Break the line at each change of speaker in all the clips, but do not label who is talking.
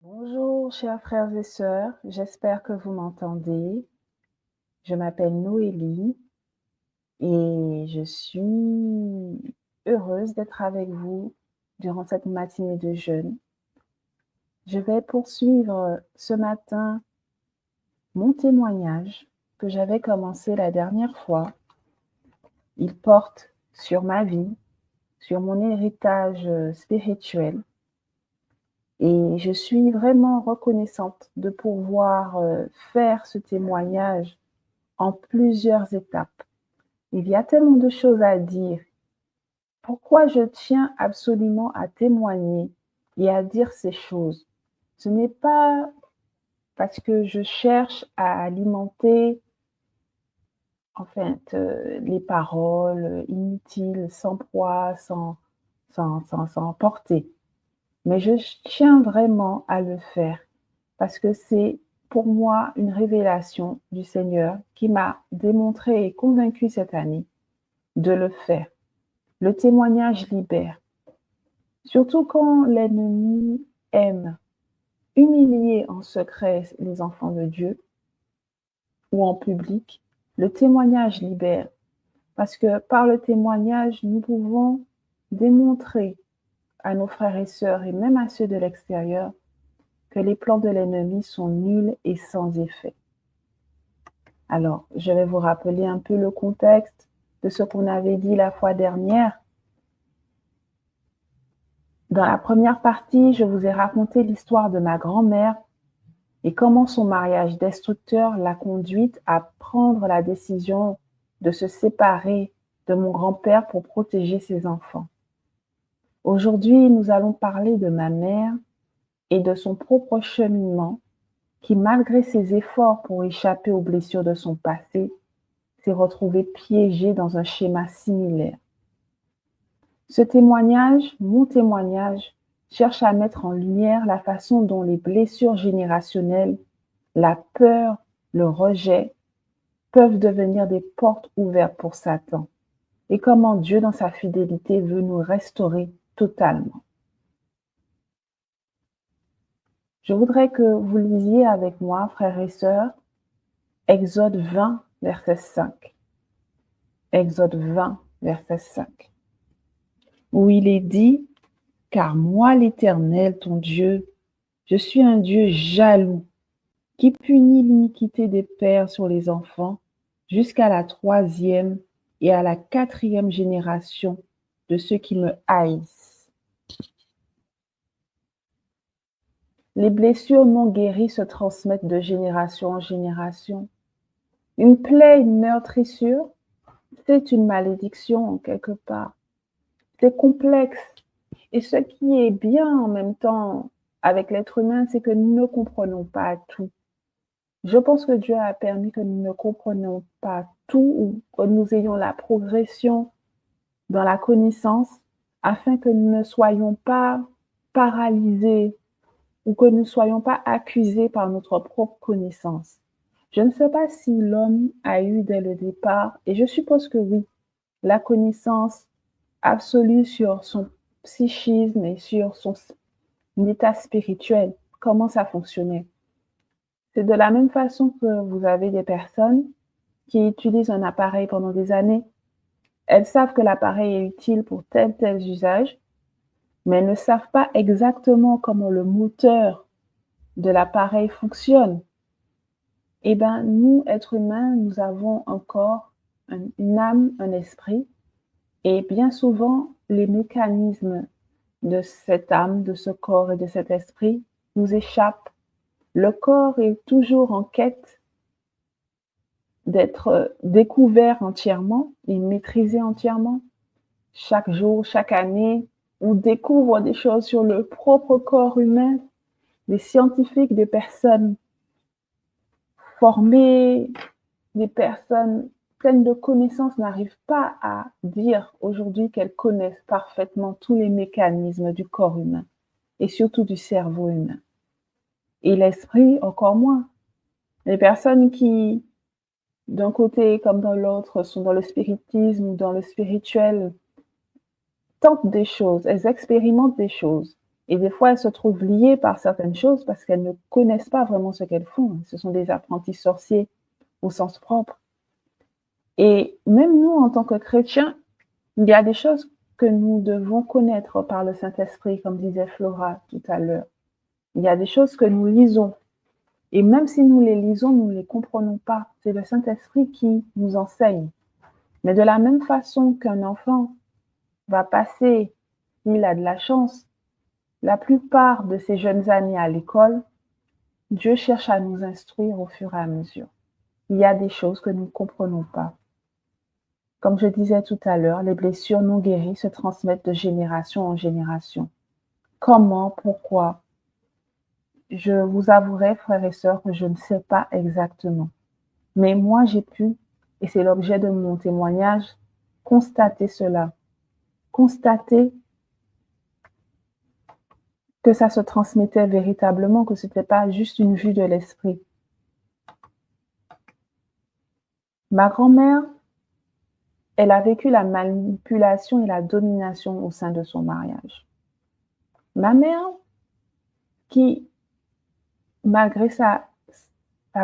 Bonjour, chers frères et sœurs, j'espère que vous m'entendez. Je m'appelle Noélie et je suis heureuse d'être avec vous durant cette matinée de jeûne. Je vais poursuivre ce matin mon témoignage que j'avais commencé la dernière fois. Il porte sur ma vie, sur mon héritage spirituel. Et je suis vraiment reconnaissante de pouvoir faire ce témoignage en plusieurs étapes. Il y a tellement de choses à dire. Pourquoi je tiens absolument à témoigner et à dire ces choses? Ce n'est pas parce que je cherche à alimenter en fait les paroles inutiles, sans poids, sans portée. Mais je tiens vraiment à le faire parce que c'est pour moi une révélation du Seigneur qui m'a démontré et convaincu cette année de le faire. Le témoignage libère, surtout quand l'ennemi aime humilier en secret les enfants de Dieu ou en public. Le témoignage libère parce que par le témoignage, nous pouvons démontrer à nos frères et sœurs et même à ceux de l'extérieur que les plans de l'ennemi sont nuls et sans effet. Alors, je vais vous rappeler un peu le contexte de ce qu'on avait dit la fois dernière. Dans la première partie, je vous ai raconté l'histoire de ma grand-mère et comment son mariage destructeur l'a conduite à prendre la décision de se séparer de mon grand-père pour protéger ses enfants. Aujourd'hui, nous allons parler de ma mère et de son propre cheminement qui, malgré ses efforts pour échapper aux blessures de son passé, s'est retrouvée piégée dans un schéma similaire. Ce témoignage, mon témoignage, cherche à mettre en lumière la façon dont les blessures générationnelles, la peur, le rejet peuvent devenir des portes ouvertes pour Satan et comment Dieu, dans sa fidélité, veut nous restaurer totalement. Je voudrais que vous lisiez avec moi, frères et sœurs, Exode 20, verset 5. Exode 20, verset 5. Où il est dit: car moi, l'Éternel, ton Dieu, je suis un Dieu jaloux, qui punit l'iniquité des pères sur les enfants jusqu'à la 3e et à la 4e génération de ceux qui me haïssent. Les blessures non guéries se transmettent de génération en génération. Une plaie, une meurtrissure, c'est une malédiction en quelque part. C'est complexe. Et ce qui est bien en même temps avec l'être humain, c'est que nous ne comprenons pas tout. Je pense que Dieu a permis que nous ne comprenions pas tout ou que nous ayons la progression dans la connaissance afin que nous ne soyons pas paralysés ou que nous ne soyons pas accusés par notre propre connaissance. Je ne sais pas si l'homme a eu dès le départ, et je suppose que oui, la connaissance absolue sur son psychisme et sur son état spirituel, comment ça fonctionnait. C'est de la même façon que vous avez des personnes qui utilisent un appareil pendant des années. Elles savent que l'appareil est utile pour tel usage, mais elles ne savent pas exactement comment le moteur de l'appareil fonctionne. Eh bien, nous, êtres humains, nous avons un corps, une âme, un esprit, et bien souvent, les mécanismes de cette âme, de ce corps et de cet esprit nous échappent. Le corps est toujours en quête d'être découvert entièrement et maîtrisé entièrement. Chaque jour, chaque année, on découvre des choses sur le propre corps humain. Des scientifiques, des personnes formées, des personnes pleines de connaissances n'arrivent pas à dire aujourd'hui qu'elles connaissent parfaitement tous les mécanismes du corps humain et surtout du cerveau humain. Et l'esprit encore moins. Les personnes qui, d'un côté comme dans l'autre, sont dans le spiritisme ou dans le spirituel, tentent des choses, elles expérimentent des choses. Et des fois, elles se trouvent liées par certaines choses parce qu'elles ne connaissent pas vraiment ce qu'elles font. Ce sont des apprentis sorciers au sens propre. Et même nous, en tant que chrétiens, il y a des choses que nous devons connaître par le Saint-Esprit, comme disait Flora tout à l'heure. Il y a des choses que nous lisons. Et même si nous les lisons, nous ne les comprenons pas. C'est le Saint-Esprit qui nous enseigne. Mais de la même façon qu'un enfant va passer, s'il a de la chance, la plupart de ses jeunes années à l'école, Dieu cherche à nous instruire au fur et à mesure. Il y a des choses que nous ne comprenons pas. Comme je disais tout à l'heure, les blessures non guéries se transmettent de génération en génération. Comment? Pourquoi? Je vous avouerai, frères et sœurs, que je ne sais pas exactement. Mais moi, j'ai pu, et c'est l'objet de mon témoignage, constater cela. Constater que ça se transmettait véritablement, que ce n'était pas juste une vue de l'esprit. Ma grand-mère, elle a vécu la manipulation et la domination au sein de son mariage. Ma mère, qui, malgré sa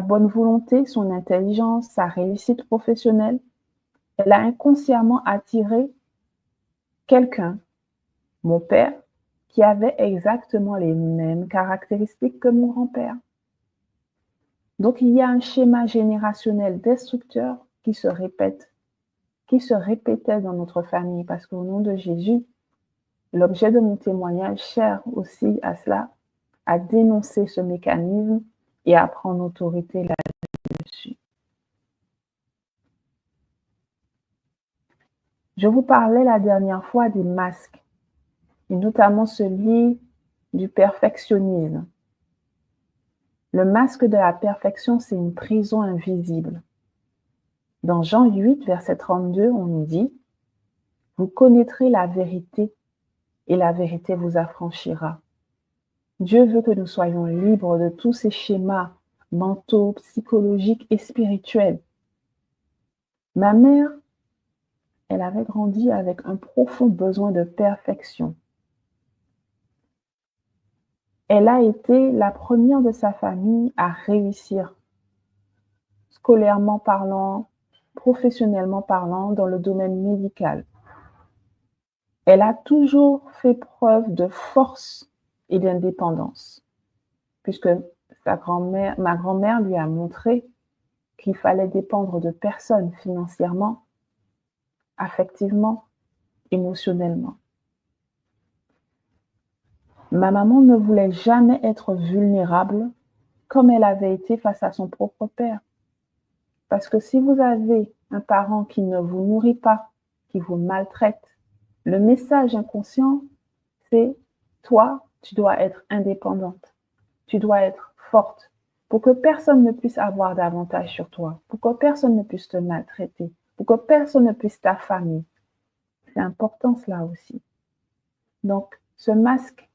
bonne volonté, son intelligence, sa réussite professionnelle, elle a inconsciemment attiré quelqu'un, mon père, qui avait exactement les mêmes caractéristiques que mon grand-père. Donc il y a un schéma générationnel destructeur qui se répète, qui se répétait dans notre famille, parce qu'au nom de Jésus, l'objet de mon témoignage sert aussi à cela, à dénoncer ce mécanisme et à prendre autorité là-dessus. Je vous parlais la dernière fois des masques, et notamment celui du perfectionnisme. Le masque de la perfection, c'est une prison invisible. Dans Jean 8, verset 32, on nous dit « Vous connaîtrez la vérité et la vérité vous affranchira ». Dieu veut que nous soyons libres de tous ces schémas mentaux, psychologiques et spirituels. Ma mère, elle avait grandi avec un profond besoin de perfection. Elle a été la première de sa famille à réussir, scolairement parlant, professionnellement parlant, dans le domaine médical. Elle a toujours fait preuve de force et d'indépendance, puisque ma grand-mère lui a montré qu'il fallait dépendre de personne financièrement, affectivement, émotionnellement. Ma maman ne voulait jamais être vulnérable comme elle avait été face à son propre père. Parce que si vous avez un parent qui ne vous nourrit pas, qui vous maltraite, le message inconscient, c'est toi, tu dois être indépendante, tu dois être forte pour que personne ne puisse avoir d'avantage sur toi, pour que personne ne puisse te maltraiter, pour que personne ne puisse t'affamer. C'est important cela aussi. Donc, ce masque,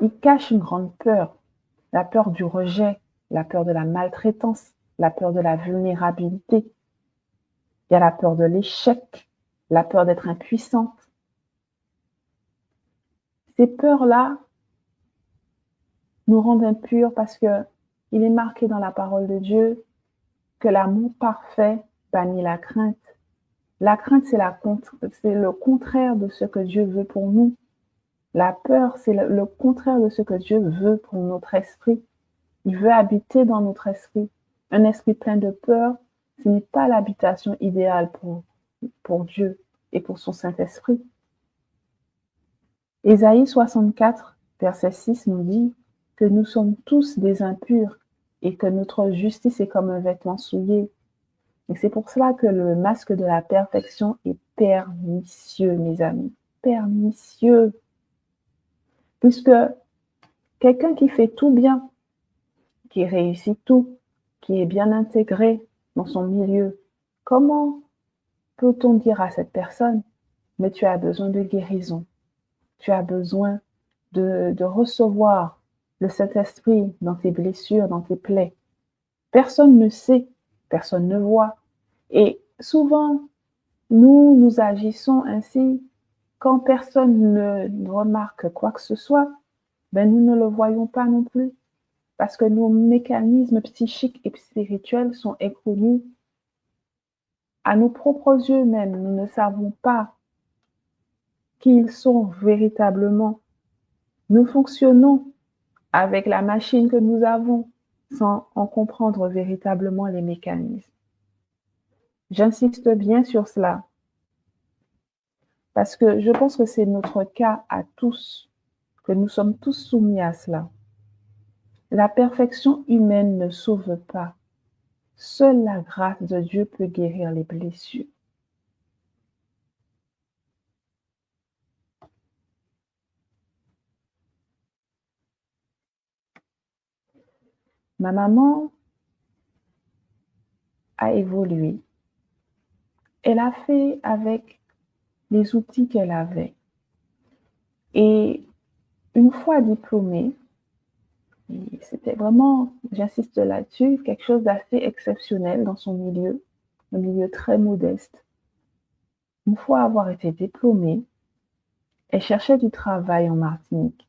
il cache une grande peur, la peur du rejet, la peur de la maltraitance, la peur de la vulnérabilité. Il y a la peur de l'échec, la peur d'être impuissante. Ces peurs-là nous rendent impurs parce que il est marqué dans la parole de Dieu que l'amour parfait bannit la crainte. La crainte, c'est le contraire de ce que Dieu veut pour nous. La peur, c'est le contraire de ce que Dieu veut pour notre esprit. Il veut habiter dans notre esprit. Un esprit plein de peur, ce n'est pas l'habitation idéale pour Dieu et pour son Saint-Esprit. Ésaïe 64, verset 6 nous dit que nous sommes tous des impurs et que notre justice est comme un vêtement souillé. Et c'est pour cela que le masque de la perfection est pernicieux, mes amis. Pernicieux. Puisque quelqu'un qui fait tout bien, qui réussit tout, qui est bien intégré dans son milieu, comment peut-on dire à cette personne, mais tu as besoin de guérison, tu as besoin de recevoir le Saint-Esprit dans tes blessures, dans tes plaies. Personne ne sait, personne ne voit. Et souvent, nous agissons ainsi quand personne ne remarque quoi que ce soit, ben nous ne le voyons pas non plus, parce que nos mécanismes psychiques et spirituels sont inconnus à nos propres yeux même. Nous ne savons pas qui ils sont véritablement. Nous fonctionnons avec la machine que nous avons sans en comprendre véritablement les mécanismes. J'insiste bien sur cela parce que je pense que c'est notre cas à tous, que nous sommes tous soumis à cela. La perfection humaine ne sauve pas. Seule la grâce de Dieu peut guérir les blessures. Ma maman a évolué. Elle a fait avec les outils qu'elle avait. Et une fois diplômée, et c'était vraiment, j'insiste là-dessus, quelque chose d'assez exceptionnel dans son milieu, un milieu très modeste. Une fois avoir été diplômée, elle cherchait du travail en Martinique.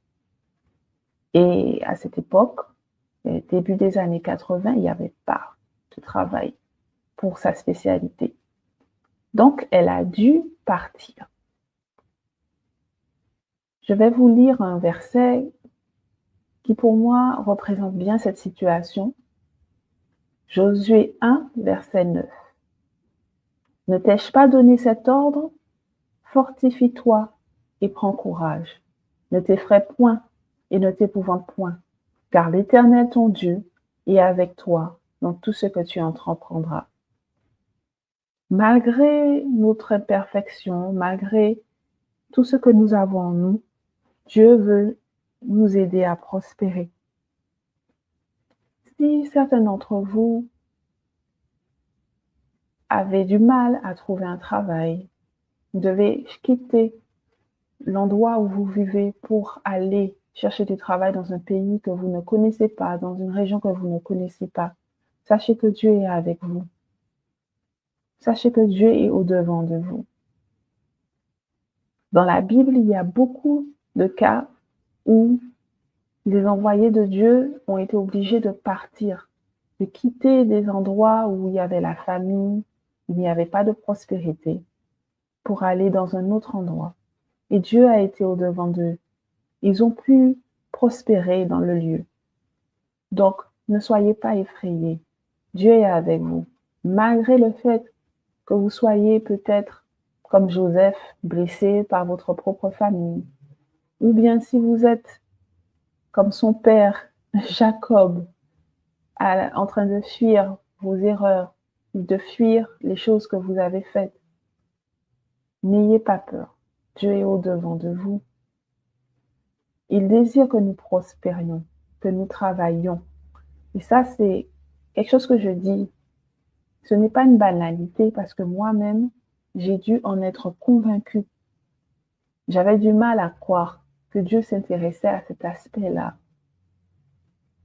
Et à cette époque, début des années 80, il n'y avait pas de travail pour sa spécialité. Donc, elle a dû partir. Je vais vous lire un verset qui, pour moi, représente bien cette situation. Josué 1, verset 9. Ne t'ai-je pas donné cet ordre? Fortifie-toi et prends courage. Ne t'effraie point et ne t'épouvante point, car l'Éternel ton Dieu est avec toi dans tout ce que tu entreprendras. Malgré notre imperfection, malgré tout ce que nous avons en nous, Dieu veut nous aider à prospérer. Si certains d'entre vous avez du mal à trouver un travail, vous devez quitter l'endroit où vous vivez pour aller chercher du travail dans un pays que vous ne connaissez pas, dans une région que vous ne connaissez pas. Sachez que Dieu est avec vous. Sachez que Dieu est au-devant de vous. Dans la Bible, il y a beaucoup de cas où les envoyés de Dieu ont été obligés de partir, de quitter des endroits où il y avait la famine, où il n'y avait pas de prospérité, pour aller dans un autre endroit. Et Dieu a été au-devant d'eux. Ils ont pu prospérer dans le lieu. Donc, ne soyez pas effrayés. Dieu est avec vous. Malgré le fait que vous soyez peut-être, comme Joseph, blessé par votre propre famille, ou bien si vous êtes comme son père, Jacob, en train de fuir vos erreurs, de fuir les choses que vous avez faites, n'ayez pas peur. Dieu est au-devant de vous. Il désire que nous prospérions, que nous travaillions. Et ça, c'est quelque chose que je dis. Ce n'est pas une banalité parce que moi-même, j'ai dû en être convaincue. J'avais du mal à croire que Dieu s'intéressait à cet aspect-là.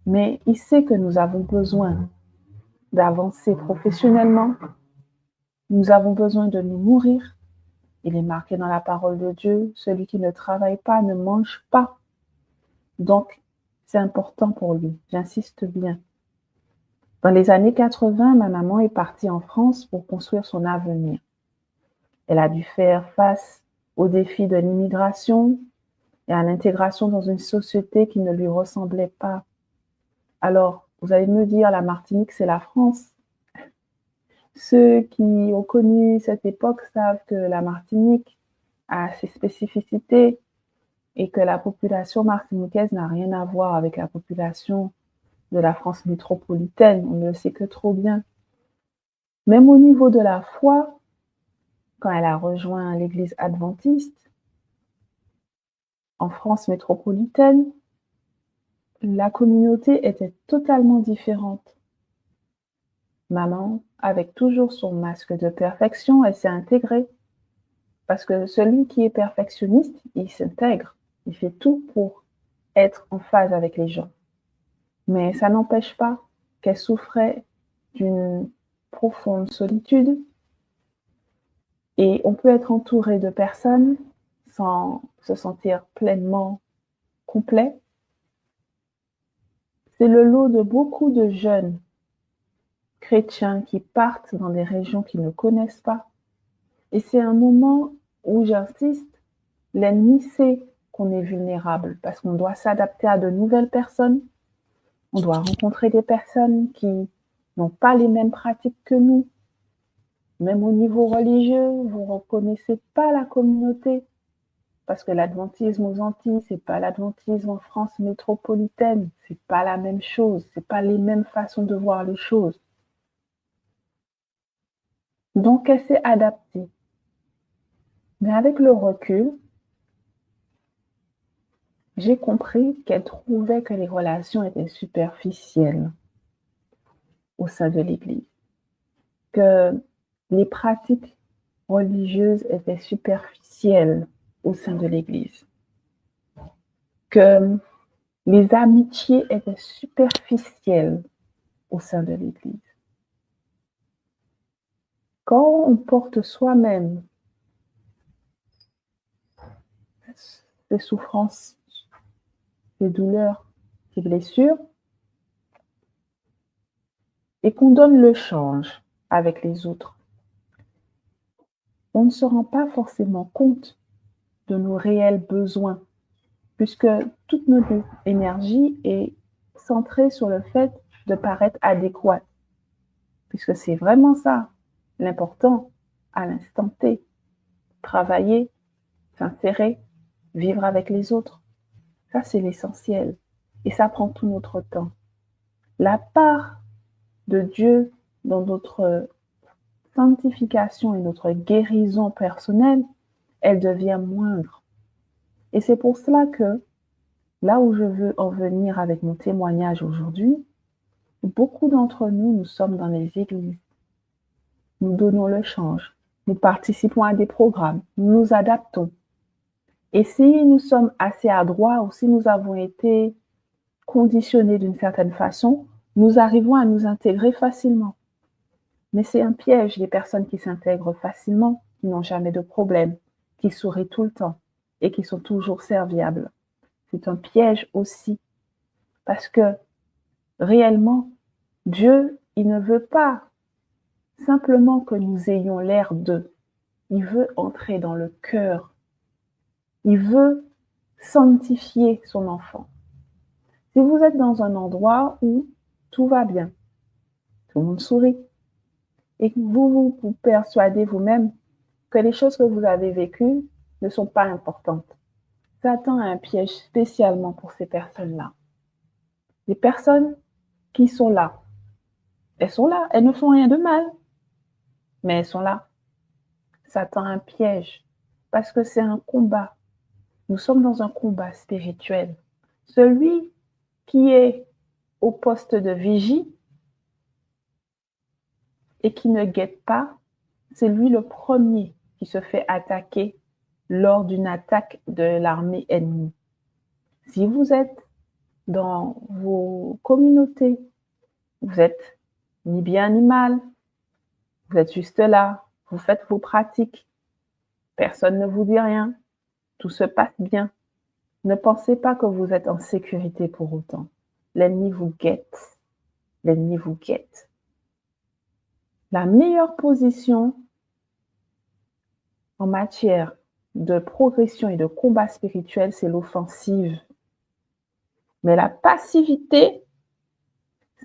Mais il sait que nous avons besoin d'avancer professionnellement. Nous avons besoin de nous nourrir. Il est marqué dans la parole de Dieu, celui qui ne travaille pas ne mange pas. Donc, c'est important pour lui. J'insiste bien. Dans les années 80, ma maman est partie en France pour construire son avenir. Elle a dû faire face aux défis de l'immigration et à l'intégration dans une société qui ne lui ressemblait pas. Alors, vous allez me dire, la Martinique, c'est la France. Ceux qui ont connu cette époque savent que la Martinique a ses spécificités et que la population martiniquaise n'a rien à voir avec la population de la France métropolitaine. On ne le sait que trop bien. Même au niveau de la foi, quand elle a rejoint l'église adventiste en France métropolitaine, la communauté était totalement différente. Maman, avec toujours son masque de perfection, elle s'est intégrée. Parce que celui qui est perfectionniste, il s'intègre. Il fait tout pour être en phase avec les gens. Mais ça n'empêche pas qu'elle souffrait d'une profonde solitude. Et on peut être entouré de personnes sans se sentir pleinement complet. C'est le lot de beaucoup de jeunes chrétiens qui partent dans des régions qu'ils ne connaissent pas. Et c'est un moment où j'insiste, l'ennemi sait qu'on est vulnérable parce qu'on doit s'adapter à de nouvelles personnes. On doit rencontrer des personnes qui n'ont pas les mêmes pratiques que nous. Même au niveau religieux, vous ne reconnaissez pas la communauté. Parce que l'adventisme aux Antilles, c'est pas l'adventisme en France métropolitaine. C'est pas la même chose. C'est pas les mêmes façons de voir les choses. Donc, elle s'est adaptée. Mais avec le recul, j'ai compris qu'elle trouvait que les relations étaient superficielles au sein de l'Église, que les pratiques religieuses étaient superficielles au sein de l'Église, que les amitiés étaient superficielles au sein de l'Église. Quand on porte soi-même ses souffrances, ses douleurs, ses blessures, et qu'on donne le change avec les autres, on ne se rend pas forcément compte de nos réels besoins, puisque toute notre énergie est centrée sur le fait de paraître adéquat, puisque c'est vraiment ça, l'important à l'instant T. Travailler, s'insérer, vivre avec les autres. Ça, c'est l'essentiel. Et ça prend tout notre temps. La part de Dieu dans notre sanctification et notre guérison personnelle, elle devient moindre. Et c'est pour cela que là où je veux en venir avec mon témoignage aujourd'hui, beaucoup d'entre nous, nous sommes dans les églises. Nous donnons le change. Nous participons à des programmes. Nous nous adaptons. Et si nous sommes assez adroits ou si nous avons été conditionnés d'une certaine façon, nous arrivons à nous intégrer facilement. Mais c'est un piège, les personnes qui s'intègrent facilement, qui n'ont jamais de problème, qui sourient tout le temps et qui sont toujours serviables. C'est un piège aussi, parce que réellement, Dieu, il ne veut pas simplement que nous ayons l'air d'eux. Il veut entrer dans le cœur. Il veut sanctifier son enfant. Si vous êtes dans un endroit où tout va bien, tout le monde sourit, et que vous persuadez vous-même que les choses que vous avez vécues ne sont pas importantes, Satan a un piège spécialement pour ces personnes-là. Les personnes qui sont là, elles ne font rien de mal, mais elles sont là. Satan a un piège parce que c'est un combat. Nous sommes dans un combat spirituel. Celui qui est au poste de vigie et qui ne guette pas, c'est lui le premier qui se fait attaquer lors d'une attaque de l'armée ennemie. Si vous êtes dans vos communautés, vous êtes ni bien ni mal, vous êtes juste là, vous faites vos pratiques, personne ne vous dit rien, tout se passe bien. Ne pensez pas que vous êtes en sécurité pour autant. L'ennemi vous guette. L'ennemi vous guette. La meilleure position en matière de progression et de combat spirituel, c'est l'offensive. Mais la passivité,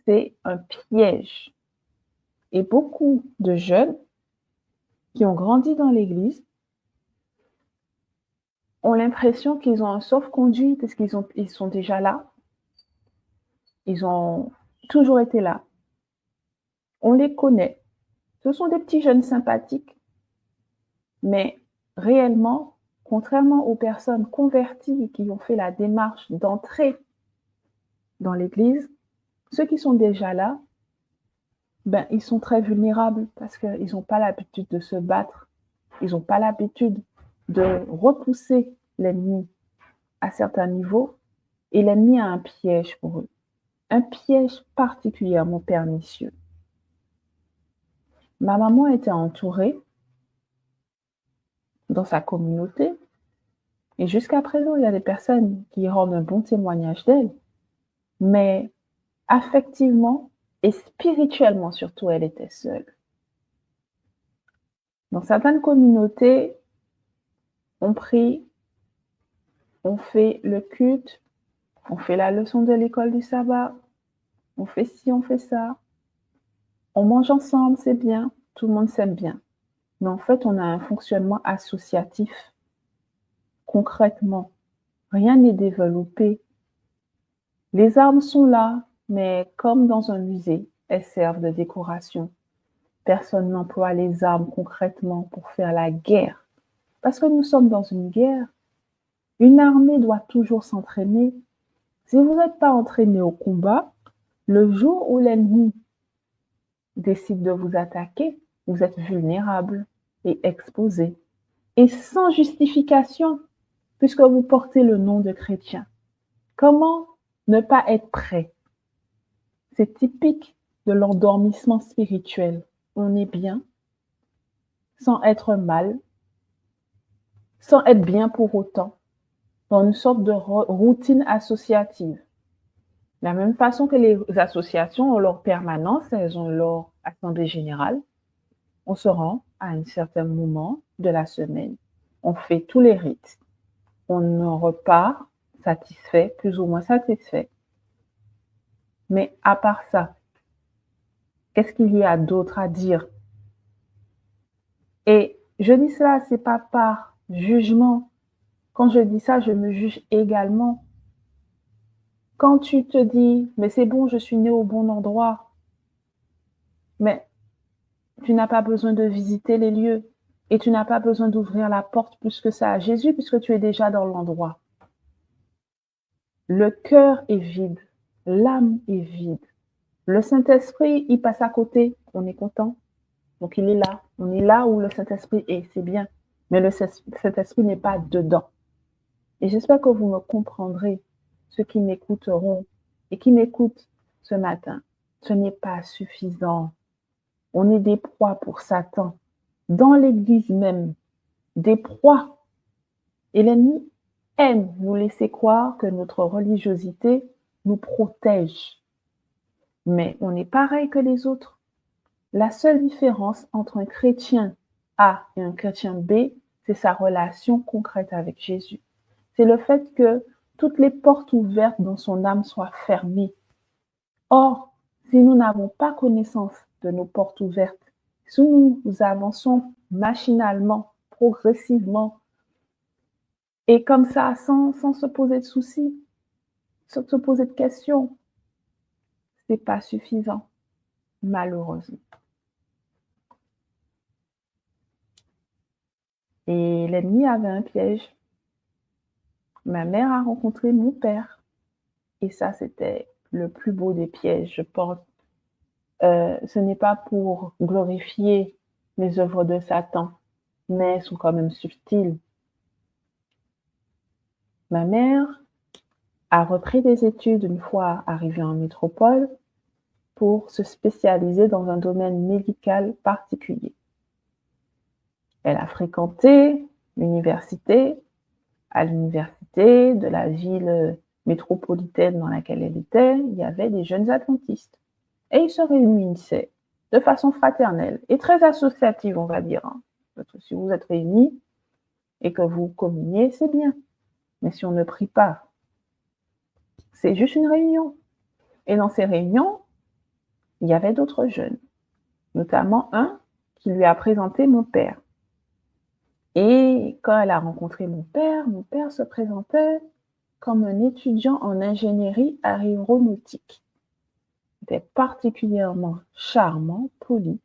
c'est un piège. Et beaucoup de jeunes qui ont grandi dans l'Église ont l'impression qu'ils ont un sauf-conduit parce ils sont déjà là. Ils ont toujours été là. On les connaît. Ce sont des petits jeunes sympathiques. Mais réellement, contrairement aux personnes converties qui ont fait la démarche d'entrer dans l'Église, ceux qui sont déjà là, ils sont très vulnérables parce qu'ils n'ont pas l'habitude de se battre. Ils n'ont pas l'habitude de repousser l'ennemi à certains niveaux. Et l'ennemi a un piège pour eux. Un piège particulièrement pernicieux. Ma maman était entourée dans sa communauté Et jusqu'à présent, il y a des personnes qui rendent un bon témoignage d'elle, mais affectivement et spirituellement surtout, elle était seule. Dans certaines communautés, on prie, on fait le culte, on fait la leçon de l'école du sabbat, on fait ci, on fait ça, on mange ensemble, c'est bien, tout le monde s'aime bien. Mais en fait, on a un fonctionnement associatif. Concrètement, rien n'est développé. Les armes sont là, mais comme dans un musée, elles servent de décoration. Personne n'emploie les armes concrètement pour faire la guerre. Parce que nous sommes dans une guerre. Une armée doit toujours s'entraîner. Si vous n'êtes pas entraîné au combat, le jour où l'ennemi décide de vous attaquer, vous êtes vulnérable et exposé. Et sans justification, puisque vous portez le nom de chrétien. Comment ne pas être prêt? C'est typique de l'endormissement spirituel. On est bien, sans être mal, sans être bien pour autant, dans une sorte de routine associative. De la même façon que les associations ont leur permanence, elles ont leur assemblée générale, on se rend à un certain moment de la semaine. On fait tous les rites. On en repart satisfait, plus ou moins satisfait. Mais à part ça, qu'est-ce qu'il y a d'autre à dire? Et je dis cela, c'est pas par jugement. Quand je dis ça, je me juge également. Quand tu te dis, mais c'est bon, je suis né au bon endroit, mais tu n'as pas besoin de visiter les lieux et tu n'as pas besoin d'ouvrir la porte plus que ça à Jésus puisque tu es déjà dans l'endroit. Le cœur est vide, l'âme est vide. Le Saint-Esprit, il passe à côté, on est content. Donc il est là, on est là où le Saint-Esprit est, c'est bien. Mais le Saint-Esprit n'est pas dedans. Et j'espère que vous me comprendrez, ceux qui m'écouteront et qui m'écoutent ce matin. Ce n'est pas suffisant. On est des proies pour Satan. Dans l'Église même, des proies. Et l'ennemi aime nous laisser croire que notre religiosité nous protège. Mais on est pareil que les autres. La seule différence entre un chrétien A et un chrétien B, c'est sa relation concrète avec Jésus. C'est le fait que toutes les portes ouvertes dans son âme soient fermées. Or, si nous n'avons pas connaissance de nos portes ouvertes, si nous avançons machinalement, progressivement, et comme ça, sans se poser de soucis, sans se poser de questions, c'est pas suffisant, malheureusement. Et l'ennemi avait un piège. Ma mère a rencontré mon père. Et ça, c'était le plus beau des pièges, je pense. Ce n'est pas pour glorifier les œuvres de Satan, mais elles sont quand même subtiles. Ma mère a repris des études une fois arrivée en métropole pour se spécialiser dans un domaine médical particulier. Elle a fréquenté l'université. À l'université de la ville métropolitaine dans laquelle elle était, il y avait des jeunes adventistes. Et ils se réunissaient de façon fraternelle et très associative, on va dire. Parce que si vous êtes réunis et que vous communiez, c'est bien. Mais si on ne prie pas, c'est juste une réunion. Et dans ces réunions, il y avait d'autres jeunes, notamment un qui lui a présenté mon père. Et quand elle a rencontré mon père se présentait comme un étudiant en ingénierie aéronautique. Il était particulièrement charmant, poli.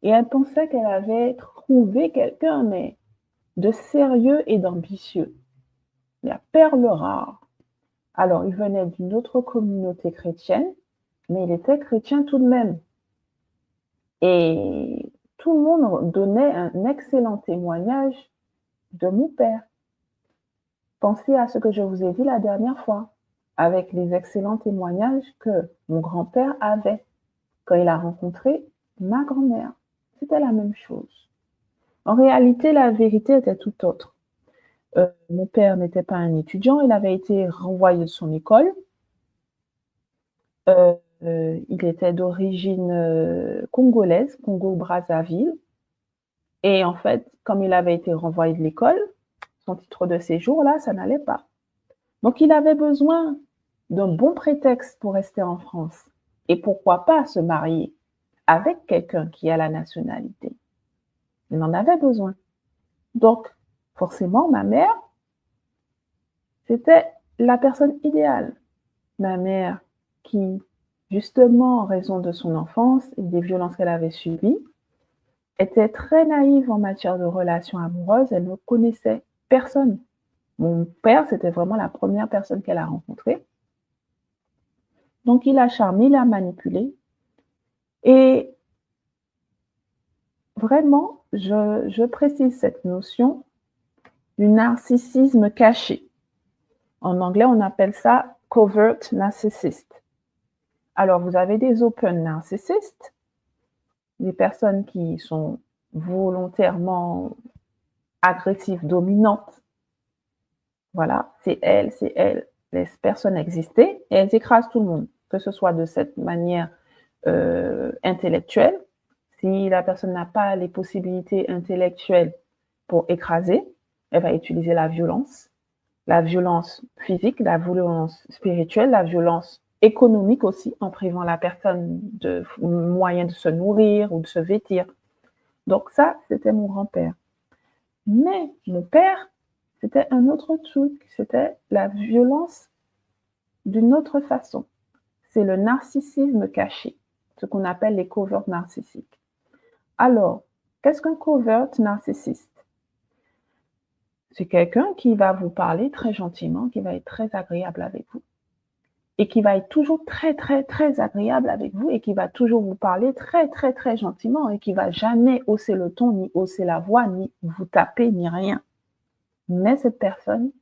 Et elle pensait qu'elle avait trouvé quelqu'un, mais de sérieux et d'ambitieux. La perle rare. Alors, il venait d'une autre communauté chrétienne, mais il était chrétien tout de même. Et tout le monde donnait un excellent témoignage de mon père. Pensez à ce que je vous ai dit la dernière fois, avec les excellents témoignages que mon grand-père avait quand il a rencontré ma grand-mère. C'était la même chose. En réalité, la vérité était tout autre. Mon père n'était pas un étudiant, il avait été renvoyé de son école. Il était d'origine, congolaise, Congo-Brazzaville et en fait, comme il avait été renvoyé de l'école, son titre de séjour là, ça n'allait pas. Donc il avait besoin d'un bon prétexte pour rester en France et pourquoi pas se marier avec quelqu'un qui a la nationalité. Il en avait besoin. Donc forcément, ma mère, c'était la personne idéale. Ma mère qui, justement en raison de son enfance et des violences qu'elle avait subies, était très naïve en matière de relations amoureuses, elle ne connaissait personne. Mon père, c'était vraiment la première personne qu'elle a rencontrée. Donc il a charmé, il a manipulé et vraiment, je précise cette notion du narcissisme caché. En anglais, on appelle ça covert narcissist. Alors, vous avez des open narcissistes, des personnes qui sont volontairement agressives, dominantes. Voilà, c'est elles, laissent personne exister et elles écrasent tout le monde, que ce soit de cette manière intellectuelle. Si la personne n'a pas les possibilités intellectuelles pour écraser, elle va utiliser la violence physique, la violence spirituelle, la violence économique aussi, en privant la personne de moyens de se nourrir ou de se vêtir. Donc ça, c'était mon grand-père. Mais mon père, c'était un autre truc, c'était la violence d'une autre façon. C'est le narcissisme caché, ce qu'on appelle les coverts narcissiques. Alors, qu'est-ce qu'un covert narcissiste? C'est quelqu'un qui va vous parler très gentiment, qui va être très agréable avec vous et qui va être toujours très, très, très agréable avec vous et qui va toujours vous parler très, très, très gentiment et qui va jamais hausser le ton, ni hausser la voix, ni vous taper, ni rien. Mais cette personne,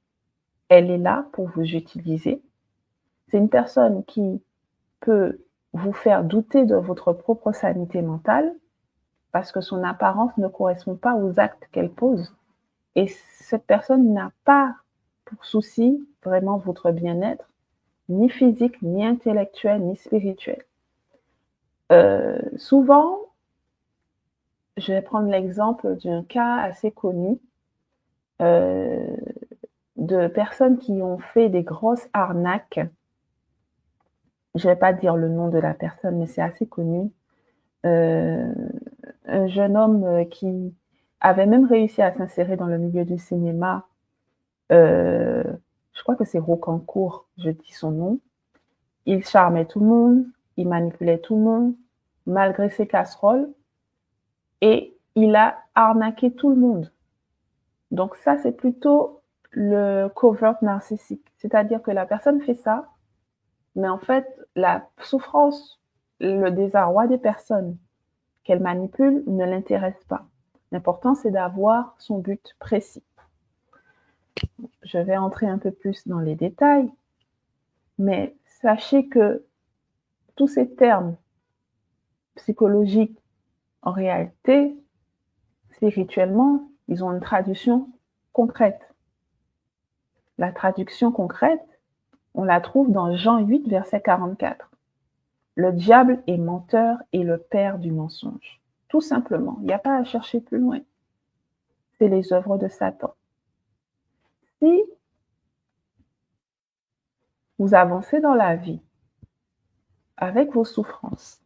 elle est là pour vous utiliser. C'est une personne qui peut vous faire douter de votre propre sanité mentale parce que son apparence ne correspond pas aux actes qu'elle pose. Et cette personne n'a pas pour souci vraiment votre bien-être, ni physique, ni intellectuel, ni spirituel. Souvent, je vais prendre l'exemple d'un cas assez connu euh, de personnes qui ont fait des grosses arnaques. Je ne vais pas dire le nom de la personne, mais c'est assez connu. Euh, un jeune homme qui avait même réussi à s'insérer dans le milieu du cinéma. Euh, je crois que c'est Rocancourt, je dis son nom. Il charmait tout le monde, il manipulait tout le monde, malgré ses casseroles, et il a arnaqué tout le monde. Donc ça, c'est plutôt le covert narcissique. C'est-à-dire que la personne fait ça, mais en fait, la souffrance, le désarroi des personnes qu'elle manipule ne l'intéresse pas. L'important, c'est d'avoir son but précis. Je vais entrer un peu plus dans les détails, mais sachez que tous ces termes psychologiques, en réalité, spirituellement, ils ont une traduction concrète. La traduction concrète, on la trouve dans Jean 8, verset 44. Le diable est menteur et le père du mensonge. Tout simplement, il n'y a pas à chercher plus loin. C'est les œuvres de Satan. Si vous avancez dans la vie avec vos souffrances,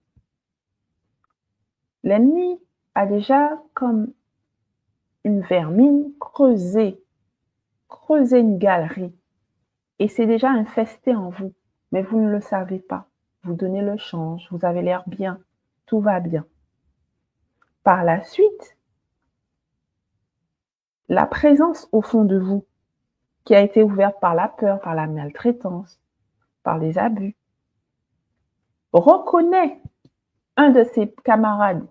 l'ennemi a déjà comme une vermine creusé une galerie et c'est déjà infesté en vous, mais vous ne le savez pas. Vous donnez le change, vous avez l'air bien, tout va bien. Par la suite, la présence au fond de vous, qui a été ouverte par la peur, par la maltraitance, par les abus, reconnaît un de ses camarades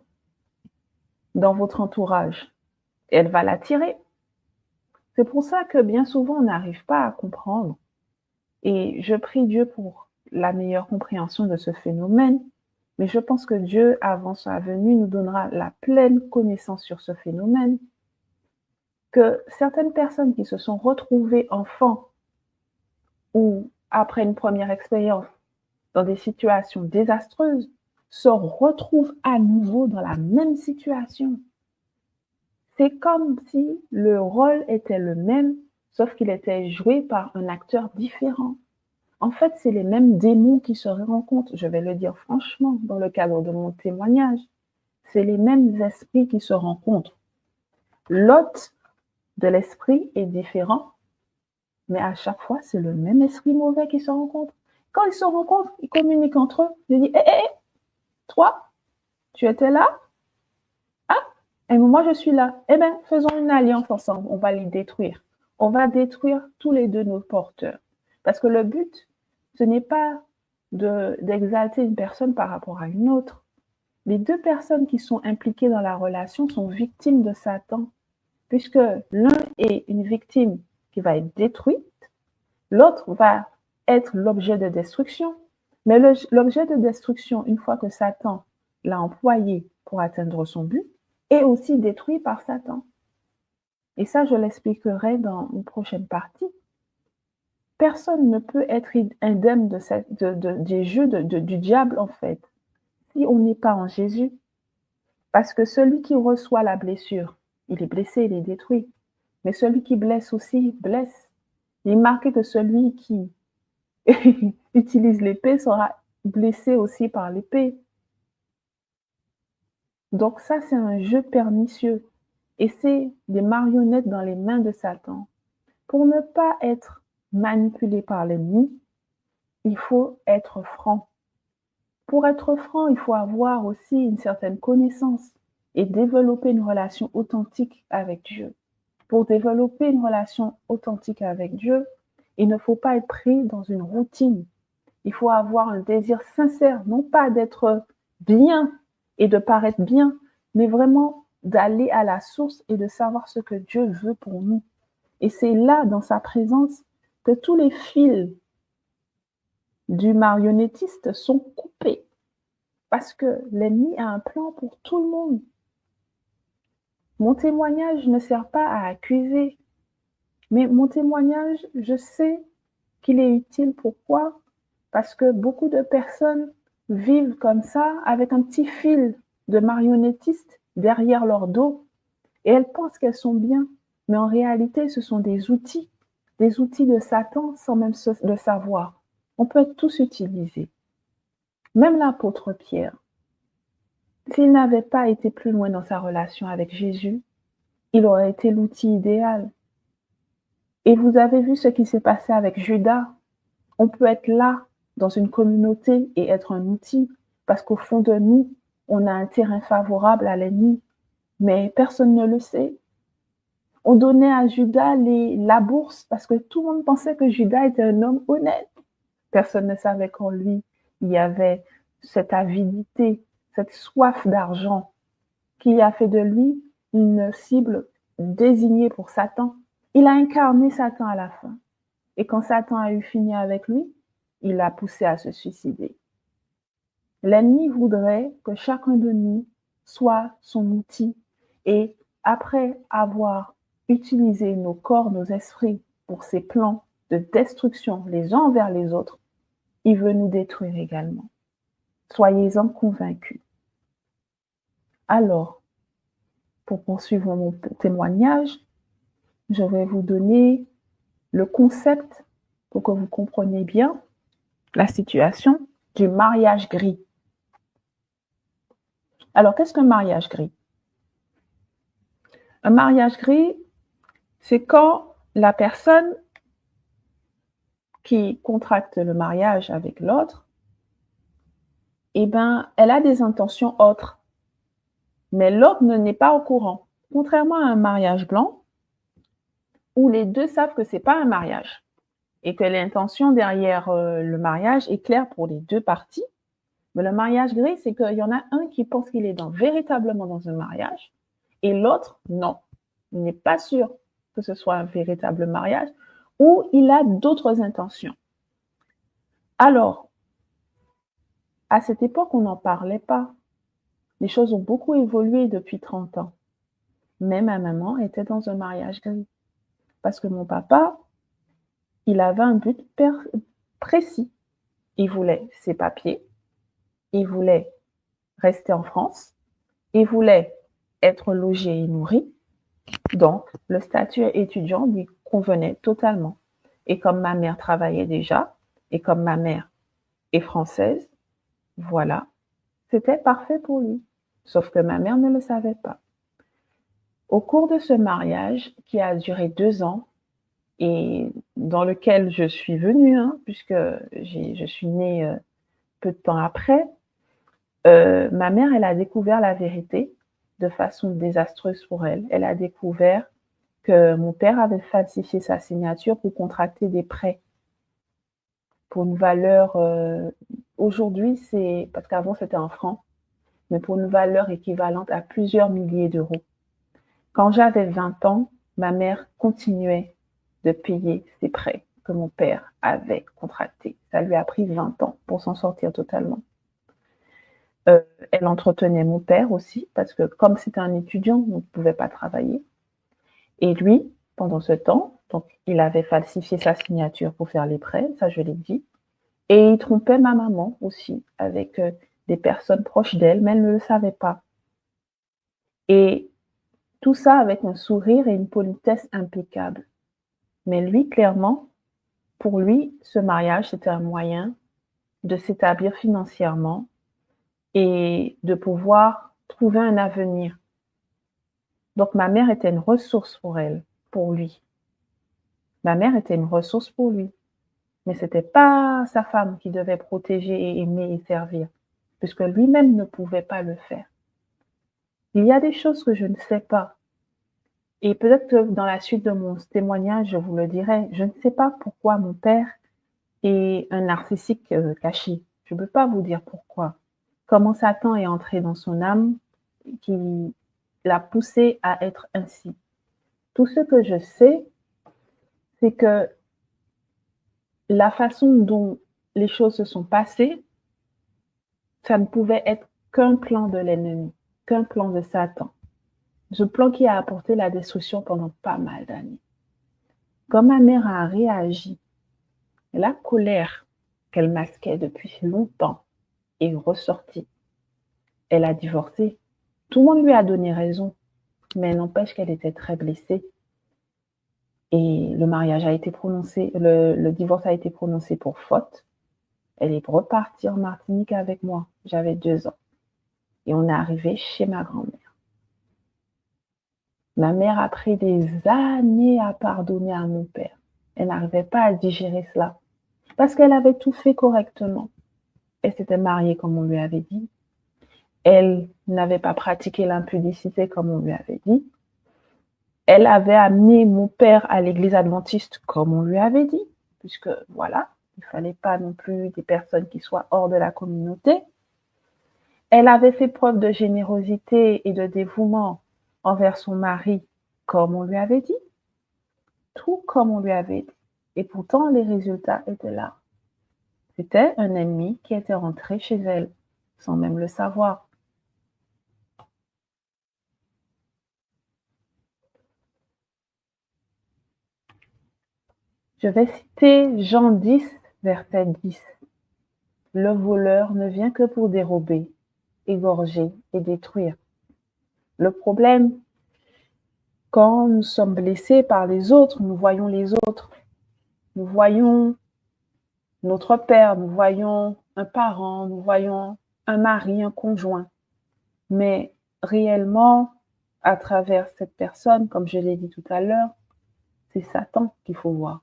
dans votre entourage. Et elle va l'attirer. C'est pour ça que bien souvent, on n'arrive pas à comprendre. Et je prie Dieu pour la meilleure compréhension de ce phénomène. Mais je pense que Dieu, avant sa venue, nous donnera la pleine connaissance sur ce phénomène. que certaines personnes qui se sont retrouvées enfants ou après une première expérience dans des situations désastreuses se retrouvent à nouveau dans la même situation. C'est comme si le rôle était le même, sauf qu'il était joué par un acteur différent. En fait, c'est les mêmes démons qui se rencontrent, je vais le dire franchement, dans le cadre de mon témoignage. C'est les mêmes esprits qui se rencontrent. L'hôte de l'esprit est différent, mais à chaque fois, c'est le même esprit mauvais qui se rencontre. Quand ils se rencontrent, ils communiquent entre eux. Ils disent, hé, hé, toi, tu étais là? Ah, et moi, je suis là. Eh bien, faisons une alliance ensemble. On va les détruire. On va détruire tous les deux nos porteurs. Parce que le but, ce n'est pas d'exalter une personne par rapport à une autre. Les deux personnes qui sont impliquées dans la relation sont victimes de Satan, puisque l'un est une victime qui va être détruite, l'autre va être l'objet de destruction. Mais l'objet de destruction, une fois que Satan l'a employé pour atteindre son but, est aussi détruit par Satan. Et ça, je l'expliquerai dans une prochaine partie. Personne ne peut être indemne des jeux du diable, en fait, si on n'est pas en Jésus. Parce que celui qui reçoit la blessure, il est blessé, il est détruit. Mais celui qui blesse aussi, blesse. Il est marqué que celui qui utilise l'épée sera blessé aussi par l'épée. Donc ça, c'est un jeu pernicieux. Et c'est des marionnettes dans les mains de Satan. Pour ne pas être manipulé par l'ennemi, il faut être franc. Pour être franc, il faut avoir aussi une certaine connaissance et développer une relation authentique avec Dieu. Pour développer une relation authentique avec Dieu, il ne faut pas être pris dans une routine. Il faut avoir un désir sincère, non pas d'être bien et de paraître bien, mais vraiment d'aller à la source et de savoir ce que Dieu veut pour nous. Et c'est là, dans sa présence, que tous les fils du marionnettiste sont coupés. Parce que l'ennemi a un plan pour tout le monde. Mon témoignage ne sert pas à accuser, mais mon témoignage, je sais qu'il est utile. Pourquoi? Parce que beaucoup de personnes vivent comme ça, avec un petit fil de marionnettistes derrière leur dos, et elles pensent qu'elles sont bien, mais en réalité, ce sont des outils de Satan sans même le savoir. On peut être tous utilisés. Même l'apôtre Pierre, s'il n'avait pas été plus loin dans sa relation avec Jésus, il aurait été l'outil idéal. Et vous avez vu ce qui s'est passé avec Judas. On peut être là, dans une communauté, et être un outil, parce qu'au fond de nous, on a un terrain favorable à l'ennemi, mais personne ne le sait. On donnait à Judas la bourse, parce que tout le monde pensait que Judas était un homme honnête. Personne ne savait qu'en lui, il y avait cette avidité, cette soif d'argent, qui a fait de lui une cible désignée pour Satan. Il a incarné Satan à la fin. Et quand Satan a eu fini avec lui, il l'a poussé à se suicider. L'ennemi voudrait que chacun de nous soit son outil et après avoir utilisé nos corps, nos esprits pour ses plans de destruction les uns envers les autres, il veut nous détruire également. Soyez-en convaincus. Alors, pour poursuivre mon témoignage, je vais vous donner le concept pour que vous compreniez bien la situation du mariage gris. Alors, qu'est-ce qu'un mariage gris? Un mariage gris, c'est quand la personne qui contracte le mariage avec l'autre, eh ben, elle a des intentions autres, mais l'autre n'est pas au courant. Contrairement à un mariage blanc, où les deux savent que c'est pas un mariage et que l'intention derrière le mariage est claire pour les deux parties. Mais le mariage gris, c'est qu'il y en a un qui pense qu'il est véritablement dans un mariage et l'autre, non. Il n'est pas sûr que ce soit un véritable mariage ou il a d'autres intentions. Alors, à cette époque, on n'en parlait pas. Les choses ont beaucoup évolué depuis 30 ans. mais ma maman était dans un mariage gay. Parce que mon papa, il avait un but précis. Il voulait ses papiers, il voulait rester en France, il voulait être logé et nourri. Donc, le statut étudiant lui convenait totalement. Et comme ma mère travaillait déjà, et comme ma mère est française, voilà, c'était parfait pour lui. Sauf que ma mère ne le savait pas. Au cours de ce mariage, qui a duré 2 ans, et dans lequel je suis venue, puisque je suis née peu de temps après, ma mère, elle a découvert la vérité de façon désastreuse pour elle. Elle a découvert que mon père avait falsifié sa signature pour contracter des prêts pour une valeur, aujourd'hui, c'est parce qu'avant c'était en francs, mais pour une valeur équivalente à plusieurs milliers d'euros. Quand j'avais 20 ans, ma mère continuait de payer ses prêts que mon père avait contractés. Ça lui a pris 20 ans pour s'en sortir totalement. Elle entretenait mon père aussi, parce que comme c'était un étudiant, on ne pouvait pas travailler. Et lui, pendant ce temps, donc il avait falsifié sa signature pour faire les prêts, ça je l'ai dit. Et il trompait ma maman aussi avec des personnes proches d'elle, mais elle ne le savait pas. Et tout ça avec un sourire et une politesse impeccable. Mais lui, clairement, pour lui, ce mariage, c'était un moyen de s'établir financièrement et de pouvoir trouver un avenir. Donc ma mère était une ressource pour elle, pour lui. Ma mère était une ressource pour lui. Mais ce n'était pas sa femme qui devait protéger et aimer et servir, puisque lui-même ne pouvait pas le faire. Il y a des choses que je ne sais pas. Et peut-être que dans la suite de mon témoignage, je vous le dirai. Je ne sais pas pourquoi mon père est un narcissique caché. Je ne peux pas vous dire pourquoi. Comment Satan est entré dans son âme qui l'a poussé à être ainsi. Tout ce que je sais, c'est que la façon dont les choses se sont passées, ça ne pouvait être qu'un plan de l'ennemi, qu'un plan de Satan. Ce plan qui a apporté la destruction pendant pas mal d'années. Quand ma mère a réagi, la colère qu'elle masquait depuis longtemps est ressortie. Elle a divorcé. Tout le monde lui a donné raison, mais n'empêche qu'elle était très blessée. Et le mariage a été prononcé, le divorce a été prononcé pour faute. Elle est repartie en Martinique avec moi. J'avais 2 ans. Et on est arrivé chez ma grand-mère. Ma mère a pris des années à pardonner à mon père. Elle n'arrivait pas à digérer cela. Parce qu'elle avait tout fait correctement. Elle s'était mariée comme on lui avait dit. Elle n'avait pas pratiqué l'impudicité comme on lui avait dit. Elle avait amené mon père à l'église adventiste comme on lui avait dit. Puisque voilà, il ne fallait pas non plus des personnes qui soient hors de la communauté. Elle avait fait preuve de générosité et de dévouement envers son mari comme on lui avait dit. Tout comme on lui avait dit. Et pourtant, les résultats étaient là. C'était un ennemi qui était rentré chez elle, sans même le savoir. Je vais citer Jean 10, verset 10. Le voleur ne vient que pour dérober, égorger et détruire. Le problème, quand nous sommes blessés par les autres, nous voyons les autres. Nous voyons notre père, nous voyons un parent, nous voyons un mari, un conjoint. Mais réellement, à travers cette personne, comme je l'ai dit tout à l'heure, c'est Satan qu'il faut voir.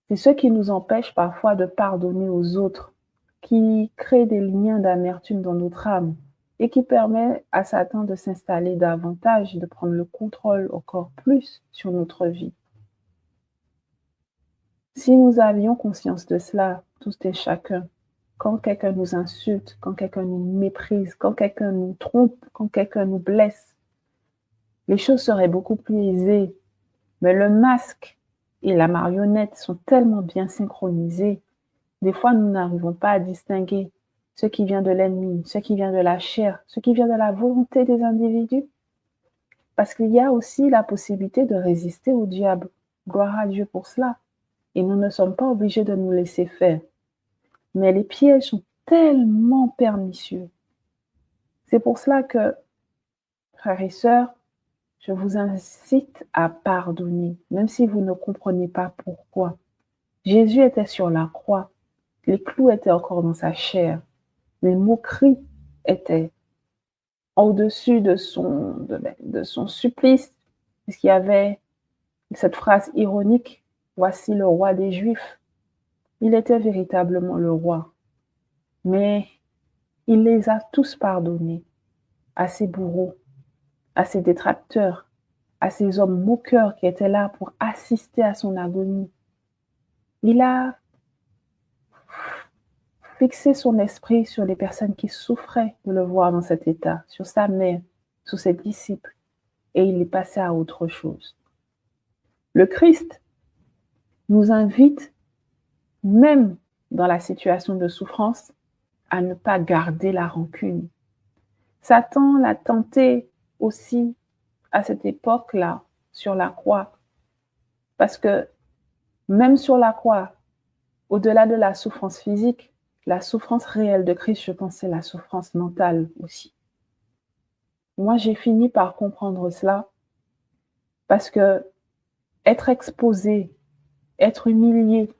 C'est ce qui nous empêche parfois de pardonner aux autres, qui crée des liens d'amertume dans notre âme et qui permet à Satan de s'installer davantage, de prendre le contrôle encore plus sur notre vie. Si nous avions conscience de cela, tous et chacun, quand quelqu'un nous insulte, quand quelqu'un nous méprise, quand quelqu'un nous trompe, quand quelqu'un nous blesse, les choses seraient beaucoup plus aisées. Mais le masque et la marionnette sont tellement bien synchronisés, des fois nous n'arrivons pas à distinguer ce qui vient de l'ennemi, ce qui vient de la chair, ce qui vient de la volonté des individus. Parce qu'il y a aussi la possibilité de résister au diable. Gloire à Dieu pour cela. Et nous ne sommes pas obligés de nous laisser faire. Mais les pièges sont tellement pernicieux. C'est pour cela que, frères et sœurs, je vous incite à pardonner, même si vous ne comprenez pas pourquoi. Jésus était sur la croix. Les clous étaient encore dans sa chair. Les moqueries étaient au-dessus de son supplice, puisqu'il y avait cette phrase ironique, « Voici le roi des Juifs ». Il était véritablement le roi, mais il les a tous pardonnés à ses bourreaux, à ses détracteurs, à ces hommes moqueurs qui étaient là pour assister à son agonie. Il a fixé son esprit sur les personnes qui souffraient de le voir dans cet état, sur sa mère, sur ses disciples, et il est passé à autre chose. Le Christ nous invite, même dans la situation de souffrance, à ne pas garder la rancune. Satan l'a tenté aussi à cette époque-là, sur la croix, parce que même sur la croix, au-delà de la souffrance physique, la souffrance réelle de Christ, je pense, c'est la souffrance mentale aussi. Moi, j'ai fini par comprendre cela parce que être exposé, être humilié,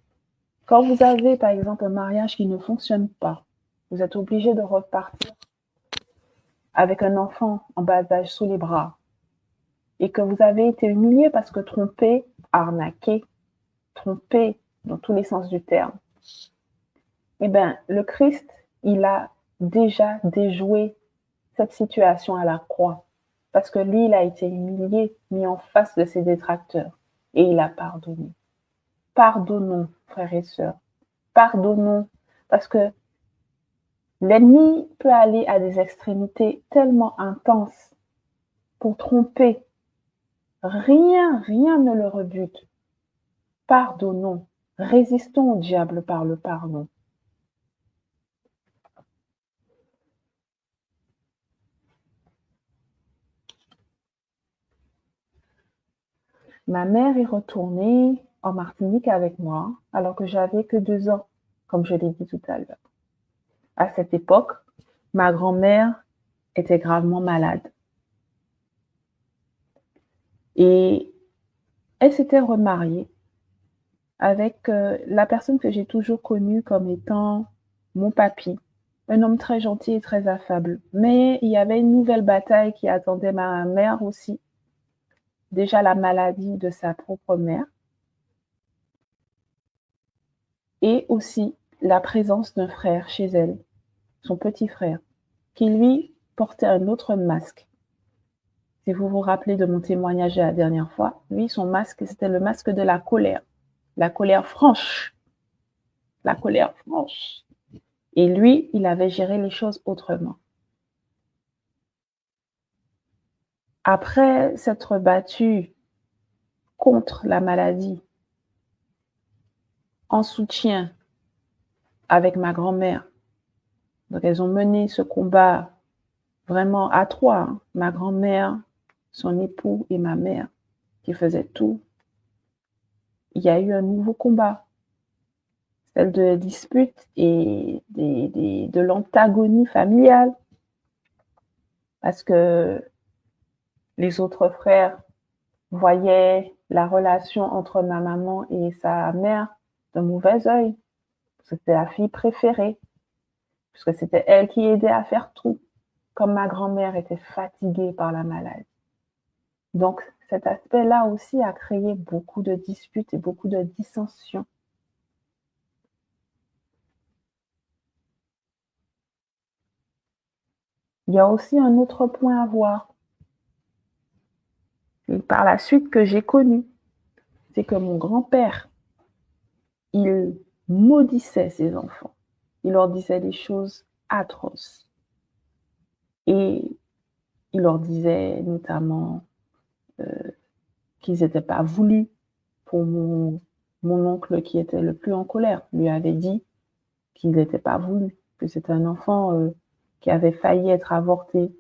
quand vous avez, par exemple, un mariage qui ne fonctionne pas, vous êtes obligé de repartir avec un enfant en bas âge sous les bras et que vous avez été humilié parce que trompé, arnaqué, trompé dans tous les sens du terme. Eh bien, le Christ, il a déjà déjoué cette situation à la croix parce que lui, il a été humilié, mis en face de ses détracteurs et il a pardonné. Pardonnons, frères et sœurs. Pardonnons parce que l'ennemi peut aller à des extrémités tellement intenses pour tromper. Rien ne le rebute. Pardonnons. Résistons au diable par le pardon. Ma mère est retournée en Martinique avec moi alors que j'avais que 2 ans, comme je l'ai dit tout à l'heure. À cette époque, ma grand-mère était gravement malade. Et elle s'était remariée avec la personne que j'ai toujours connue comme étant mon papy, un homme très gentil et très affable. Mais il y avait une nouvelle bataille qui attendait ma mère aussi. Déjà la maladie de sa propre mère et aussi la présence d'un frère chez elle, son petit frère, qui lui portait un autre masque. Si vous vous rappelez de mon témoignage de la dernière fois, lui, son masque, c'était le masque de la colère franche, la colère franche. Et lui, il avait géré les choses autrement. Après s'être battu contre la maladie, en soutien avec ma grand-mère, donc elles ont mené ce combat vraiment à 3, hein. Ma grand-mère, son époux et ma mère, qui faisaient tout. Il y a eu un nouveau combat, celle de la dispute et de l'antagonie familiale, parce que les autres frères voyaient la relation entre ma maman et sa mère d'un mauvais œil. C'était la fille préférée, puisque c'était elle qui aidait à faire tout, comme ma grand-mère était fatiguée par la maladie. Donc, cet aspect-là aussi a créé beaucoup de disputes et beaucoup de dissensions. Il y a aussi un autre point à voir, et par la suite que j'ai connu, c'est que mon grand-père, il maudissait ses enfants. Il leur disait des choses atroces. Et il leur disait notamment qu'ils n'étaient pas voulus. Pour mon oncle qui était le plus en colère, lui avait dit qu'il n'était pas voulu, que c'était un enfant qui avait failli être avorté.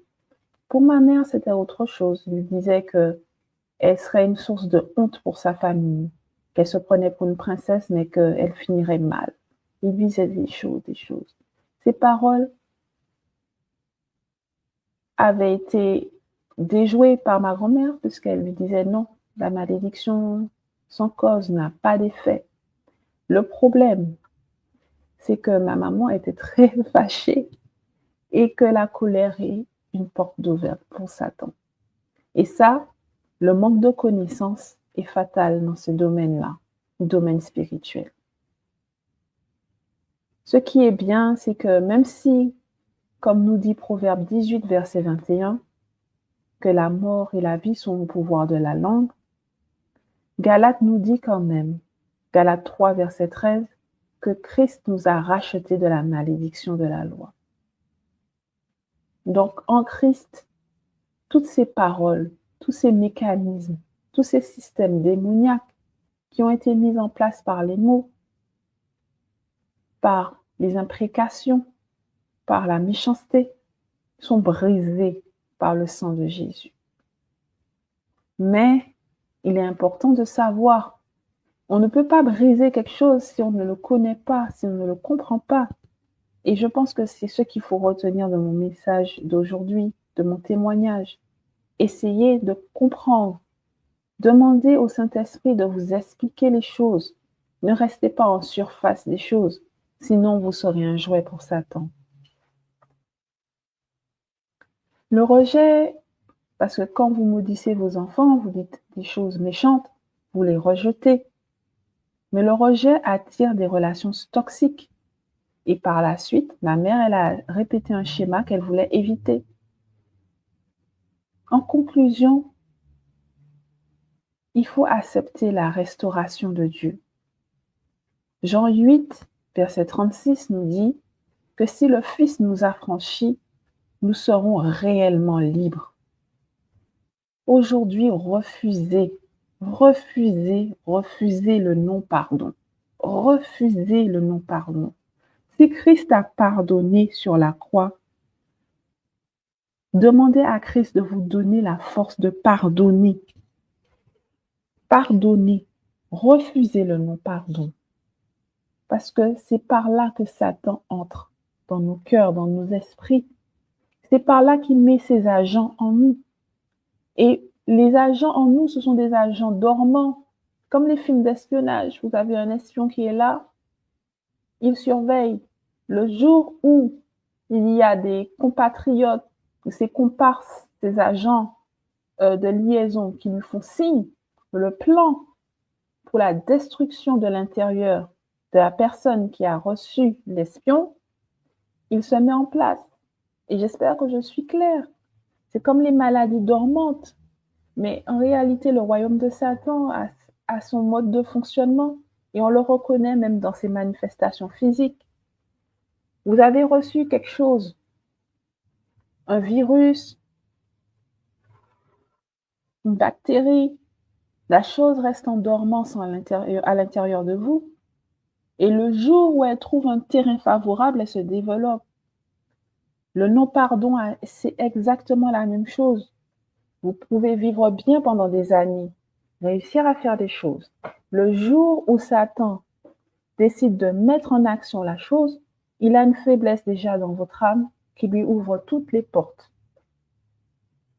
Pour ma mère, c'était autre chose. Il disait qu'elle serait une source de honte pour sa famille, qu'elle se prenait pour une princesse, mais qu'elle finirait mal. Il disait des choses, des choses. Ces paroles avaient été déjouées par ma grand-mère, puisqu'elle lui disait non, la malédiction sans cause n'a pas d'effet. Le problème, c'est que ma maman était très fâchée et que la colère est une porte ouverte pour Satan. Et ça, le manque de connaissances est fatal dans ce domaine-là, le domaine spirituel. Ce qui est bien, c'est que même si, comme nous dit Proverbe 18, verset 21, que la mort et la vie sont au pouvoir de la langue, Galates nous dit quand même, Galates 3, verset 13, que Christ nous a rachetés de la malédiction de la loi. Donc, en Christ, toutes ces paroles, tous ces mécanismes, tous ces systèmes démoniaques qui ont été mis en place par les mots, par les imprécations, par la méchanceté, sont brisés par le sang de Jésus. Mais il est important de savoir, on ne peut pas briser quelque chose si on ne le connaît pas, si on ne le comprend pas. Et je pense que c'est ce qu'il faut retenir de mon message d'aujourd'hui, de mon témoignage. Essayez de comprendre. Demandez au Saint-Esprit de vous expliquer les choses. Ne restez pas en surface des choses, sinon vous serez un jouet pour Satan. Le rejet, parce que quand vous maudissez vos enfants, vous dites des choses méchantes, vous les rejetez. Mais le rejet attire des relations toxiques. Et par la suite, ma mère, elle a répété un schéma qu'elle voulait éviter. En conclusion, il faut accepter la restauration de Dieu. Jean 8, verset 36 nous dit que si le Fils nous affranchit, nous serons réellement libres. Aujourd'hui, refusez le non-pardon. Refusez le non-pardon. Si Christ a pardonné sur la croix, demandez à Christ de vous donner la force de pardonner. Pardonnez. Refusez le non-pardon. Parce que c'est par là que Satan entre dans nos cœurs, dans nos esprits. C'est par là qu'il met ses agents en nous. Et les agents en nous, ce sont des agents dormants, comme les films d'espionnage. Vous avez un espion qui est là, il surveille. Le jour où il y a des compatriotes, ces comparses, ces agents de liaison qui lui font signe, le plan pour la destruction de l'intérieur de la personne qui a reçu l'espion, il se met en place. Et j'espère que je suis claire. C'est comme les maladies dormantes. Mais en réalité, le royaume de Satan a son mode de fonctionnement et on le reconnaît même dans ses manifestations physiques. Vous avez reçu quelque chose, un virus, une bactérie, la chose reste en dormance à l'intérieur de vous et le jour où elle trouve un terrain favorable, elle se développe. Le non-pardon, c'est exactement la même chose. Vous pouvez vivre bien pendant des années, réussir à faire des choses. Le jour où Satan décide de mettre en action la chose, il a une faiblesse déjà dans votre âme qui lui ouvre toutes les portes.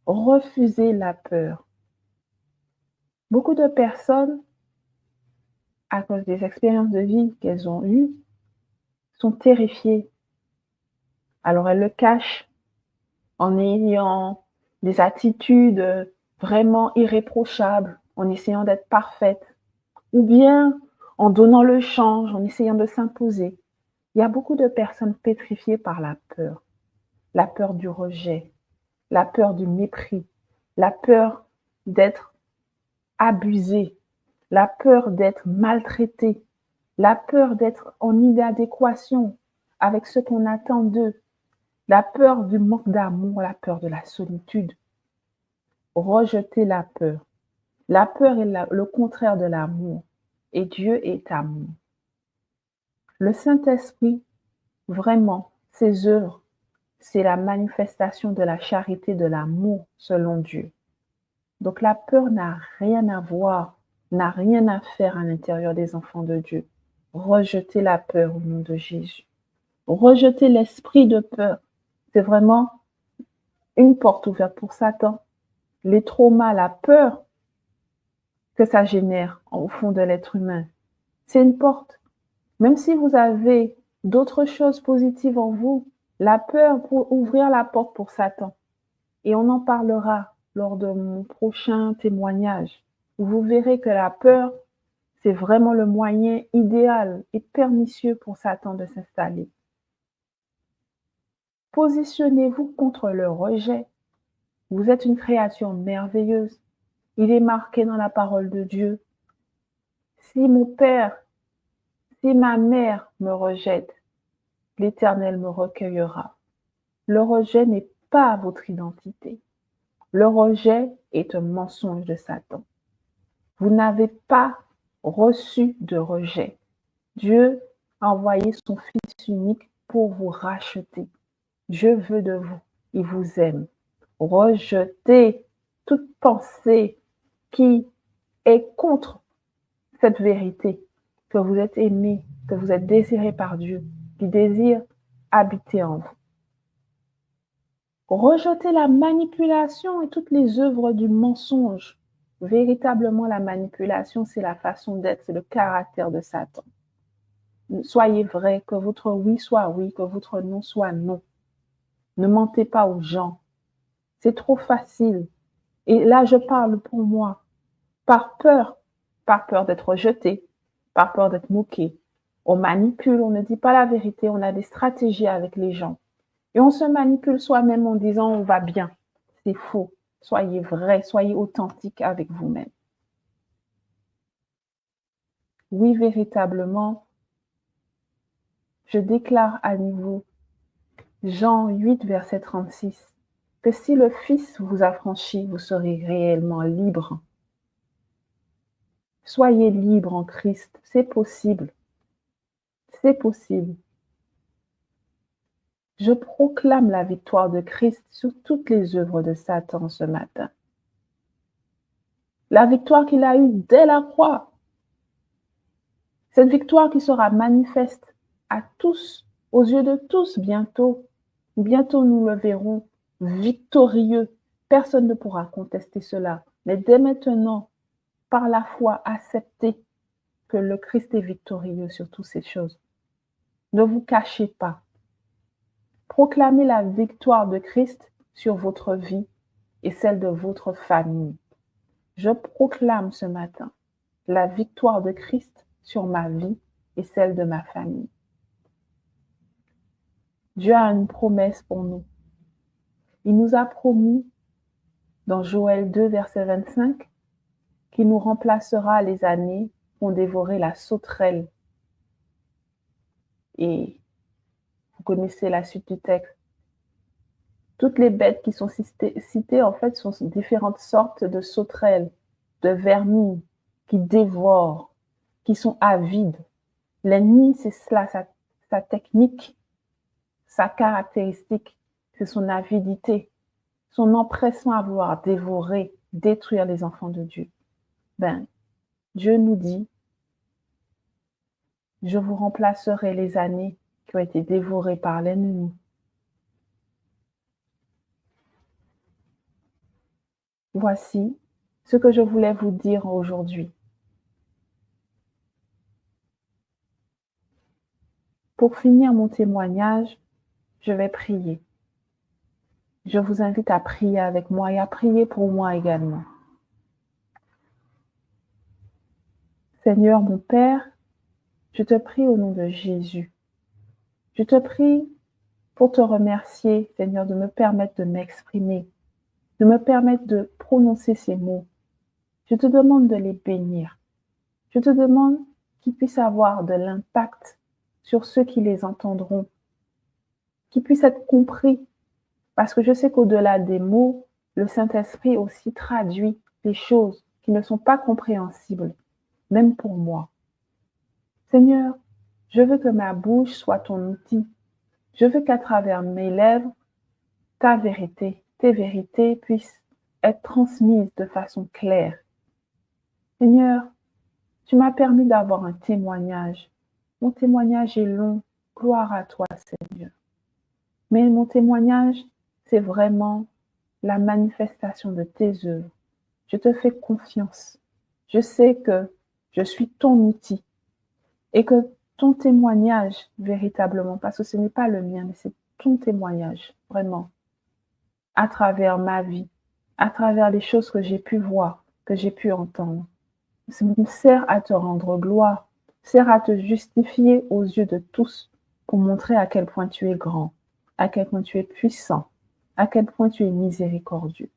Refusez la peur. Beaucoup de personnes, à cause des expériences de vie qu'elles ont eues, sont terrifiées. Alors elles le cachent en ayant des attitudes vraiment irréprochables, en essayant d'être parfaites, ou bien en donnant le change, en essayant de s'imposer. Il y a beaucoup de personnes pétrifiées par la peur du rejet, la peur du mépris, la peur d'être abusé, la peur d'être maltraité, la peur d'être en inadéquation avec ce qu'on attend d'eux, la peur du manque d'amour, la peur de la solitude. Rejetez la peur. La peur est le contraire de l'amour et Dieu est amour. Le Saint-Esprit, vraiment, ses œuvres, c'est la manifestation de la charité, de l'amour selon Dieu. Donc la peur n'a rien à voir, n'a rien à faire à l'intérieur des enfants de Dieu. Rejetez la peur au nom de Jésus. Rejetez l'esprit de peur. C'est vraiment une porte ouverte pour Satan. Les traumas, la peur que ça génère au fond de l'être humain, c'est une porte. Même si vous avez d'autres choses positives en vous, la peur pour ouvrir la porte pour Satan. Et on en parlera lors de mon prochain témoignage, où vous verrez que la peur, c'est vraiment le moyen idéal et pernicieux pour Satan de s'installer. Positionnez-vous contre le rejet. Vous êtes une créature merveilleuse. Il est marqué dans la parole de Dieu. Si mon père, si ma mère me rejette, l'Éternel me recueillera. Le rejet n'est pas votre identité. Le rejet est un mensonge de Satan. Vous n'avez pas reçu de rejet. Dieu a envoyé son Fils unique pour vous racheter. Dieu veut de vous. Il vous aime. Rejetez toute pensée qui est contre cette vérité, que vous êtes aimé, que vous êtes désiré par Dieu, qui désire habiter en vous. Rejetez la manipulation et toutes les œuvres du mensonge. Véritablement, la manipulation, c'est la façon d'être, c'est le caractère de Satan. Soyez vrai, que votre oui soit oui, que votre non soit non. Ne mentez pas aux gens. C'est trop facile. Et là, je parle pour moi. Par peur d'être rejeté, par peur d'être moqué. On manipule, on ne dit pas la vérité, on a des stratégies avec les gens. Et on se manipule soi-même en disant on va bien. C'est faux. Soyez vrai, soyez authentique avec vous-même. Oui, véritablement, je déclare à nouveau Jean 8, verset 36, que si le Fils vous affranchit, vous serez réellement libre. Soyez libre en Christ, c'est possible. C'est possible. Je proclame la victoire de Christ sur toutes les œuvres de Satan ce matin. La victoire qu'il a eue dès la croix. Cette victoire qui sera manifeste à tous, aux yeux de tous bientôt. Bientôt nous le verrons victorieux. Personne ne pourra contester cela. Mais dès maintenant, par la foi, acceptez que le Christ est victorieux sur toutes ces choses. Ne vous cachez pas. Proclamez la victoire de Christ sur votre vie et celle de votre famille. Je proclame ce matin la victoire de Christ sur ma vie et celle de ma famille. Dieu a une promesse pour nous. Il nous a promis dans Joël 2, verset 25, qu'il nous remplacera les années qu'ont dévoré la sauterelle. Et vous connaissez la suite du texte. Toutes les bêtes qui sont citées, en fait, sont différentes sortes de sauterelles, de vermines qui dévorent, qui sont avides. L'ennemi, c'est cela, sa technique, sa caractéristique, c'est son avidité, son empressement à vouloir dévorer, détruire les enfants de Dieu. Dieu nous dit, je vous remplacerai les années qui ont été dévorées par l'ennemi. Voici ce que je voulais vous dire aujourd'hui. Pour finir mon témoignage, je vais prier. Je vous invite à prier avec moi et à prier pour moi également. Seigneur mon Père, je te prie au nom de Jésus. Je te prie pour te remercier, Seigneur, de me permettre de m'exprimer, de me permettre de prononcer ces mots. Je te demande de les bénir. Je te demande qu'ils puissent avoir de l'impact sur ceux qui les entendront, qu'ils puissent être compris, parce que je sais qu'au-delà des mots, le Saint-Esprit aussi traduit des choses qui ne sont pas compréhensibles, même pour moi. Seigneur, je veux que ma bouche soit ton outil. Je veux qu'à travers mes lèvres, ta vérité, tes vérités puissent être transmises de façon claire. Seigneur, tu m'as permis d'avoir un témoignage. Mon témoignage est long. Gloire à toi, Seigneur. Mais mon témoignage, c'est vraiment la manifestation de tes œuvres. Je te fais confiance. Je sais que je suis ton outil et que ton témoignage, véritablement, parce que ce n'est pas le mien, mais c'est ton témoignage, vraiment, à travers ma vie, à travers les choses que j'ai pu voir, que j'ai pu entendre, sert à te rendre gloire, sert à te justifier aux yeux de tous pour montrer à quel point tu es grand, à quel point tu es puissant, à quel point tu es miséricordieux.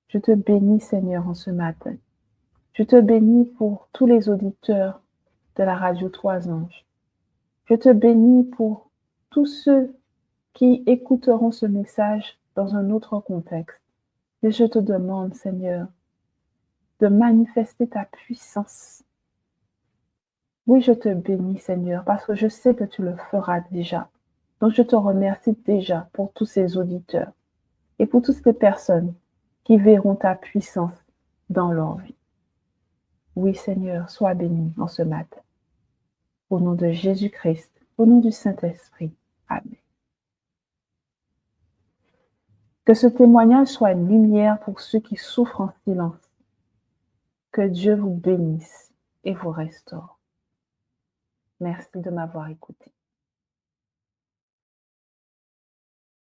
Je te bénis, Seigneur, en ce matin. Je te bénis pour tous les auditeurs de la radio Trois Anges. Je te bénis pour tous ceux qui écouteront ce message dans un autre contexte. Et je te demande, Seigneur, de manifester ta puissance. Oui, je te bénis, Seigneur, parce que je sais que tu le feras déjà. Donc, je te remercie déjà pour tous ces auditeurs et pour toutes ces personnes qui verront ta puissance dans leur vie. Oui, Seigneur, sois béni en ce matin. Au nom de Jésus-Christ, au nom du Saint-Esprit. Amen. Que ce témoignage soit une lumière pour ceux qui souffrent en silence. Que Dieu vous bénisse et vous restaure. Merci de m'avoir écouté.